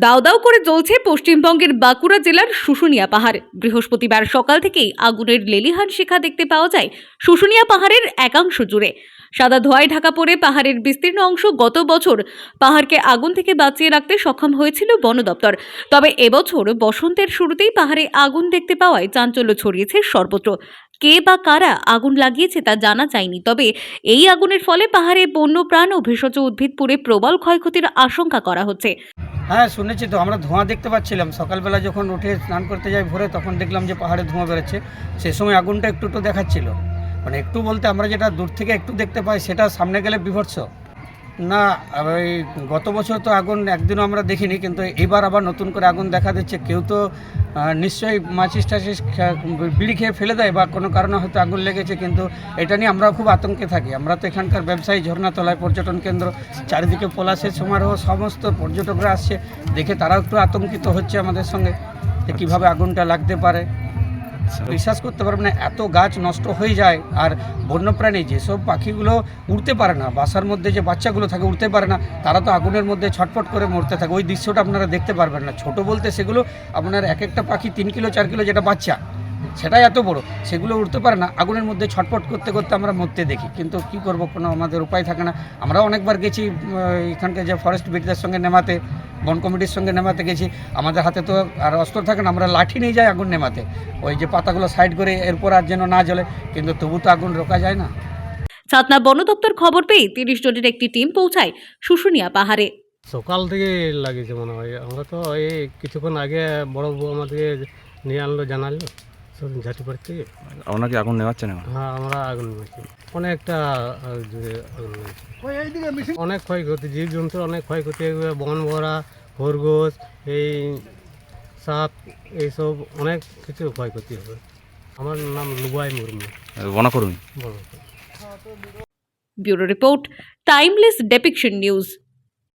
দাউ দাউ করে জ্বলছে পশ্চিমবঙ্গের বাঁকুড়া জেলার শুশুনিয়া পাহাড়। বৃহস্পতিবার সকাল থেকেই আগুনের লেলিহান শিখা দেখতে পাওয়া যায় শুশুনিয়া পাহাড়ের একাংশ জুড়ে। সাদা ধোঁয়ায় ঢাকা পড়ে পাহাড়ের বিস্তীর্ণ অংশ। গত বছর পাহাড়কে আগুন থেকে বাঁচিয়ে রাখতে সক্ষম হয়েছিল বন দপ্তর। তবে এবছর বসন্তের শুরুতেই পাহাড়ে আগুন দেখতে পাওয়ায় চাঞ্চল্য ছড়িয়েছে সর্বত্র। কে বা কারা আগুন লাগিয়েছে তা জানা যায়নি। তবে এই আগুনের ফলে পাহাড়ে বন্যপ্রাণ ও ভেষজ উদ্ভিদ পুড়ে প্রবল ক্ষয়ক্ষতির আশঙ্কা করা হচ্ছে। হ্যাঁ, শুনেছি তো। আমরা ধোঁয়া দেখতে পাচ্ছিলাম সকালবেলা, যখন উঠে স্নান করতে যাই ভোরে, তখন দেখলাম যে পাহাড়ে ধোঁয়া বেরোচ্ছে। সে সময় আগুনটা একটু একটু দেখাচ্ছিল, মানে একটু বলতে আমরা যেটা দূর থেকে একটু দেখতে পাই, সেটা সামনে গেলে বিভৎস। না, ওই গত বছর তো আগুন একদিনও আমরা দেখিনি, কিন্তু এবার আবার নতুন করে আগুন দেখা দিচ্ছে। কেউ তো নিশ্চয়ই মাচিস টাচিস বিড়ি খেয়ে ফেলে দেয়, বা কোনো কারণে হয়তো আগুন লেগেছে। কিন্তু এটা নিয়ে আমরা খুব আতঙ্কে থাকি। আমরা তো এখানকার ব্যবসায়ী, ঝর্ণাতলায় পর্যটন কেন্দ্র, চারিদিকে পলাশের সমারোহ, সমস্ত পর্যটকরা আসছে দেখে তারাও একটু আতঙ্কিত হচ্ছে আমাদের সঙ্গে, যে কীভাবে আগুনটা লাগতে পারে। বিশ্বাস করতে পারবেন না, এত গাছ নষ্ট হয়ে যায়। আর বন্যপ্রাণী যেসব পাখিগুলো উড়তে পারে না, বাসার মধ্যে যে বাচ্চাগুলো থাকে উড়তে পারে না, তারা তো আগুনের মধ্যে ছটফট করে মরতে থাকে। ওই দৃশ্যটা আপনারা দেখতে পারবেন না। ছোট বলতে সেগুলো আপনার এক একটা পাখি 3 কিলো 4 কিলো যেটা বাচ্চা, সেটাই এত বড়, সেগুলো উঠতে পারে না। আগুনের মধ্যে ছটফট করতে করতে আমরা মরতে দেখি। কিন্তু কি করব, কোনো আমাদের উপায় থাকে না। আমরা অনেকবার গেছি এখানকার যে ফরেস্ট বিটদের সঙ্গে নেমাতে, বন কমিটির সঙ্গে নেমাতে গেছি। আমাদের হাতে তো আর অস্ত্র থাকে না, আমরা লাঠি নিয়ে যাই আগুন নেমাতে, ওই যে পাতাগুলো সাইড করে, এরপর আর যেন না জ্বলে। কিন্তু তবু তো আগুন রোকা যায় না। ছাতনা বন দপ্তর খবর পেয়ে 30 জনের একটি টিম পৌঁছায় শুশুনিয়া পাহাড়ে। সকাল থেকে লাগিয়েছে মনে হয়। আমরা তো এই কিছুক্ষণ আগে বড় বউ আমাদেরকে নিয়ে আনলো, জানালো সব ঝাঁটিপাড়ি থেকে। আপনারা কি আগুন নেওয়াচ্ছেন এখন? হ্যাঁ, আমরা আগুন নিয়েছি। অনেকটা জুড়ে আগুন নিয়েছি। অনেক ক্ষয়ক্ষতি, জীবজন্তুর অনেক ক্ষয়ক্ষতি। বন ভরা, খরগোশ, এই সাপ, এইসব অনেক কিছু ক্ষয়ক্ষতি হবে। আমার নাম লুবাই মুর্মু, বনকর্মী। বড়। Bureau report, timeless depiction news.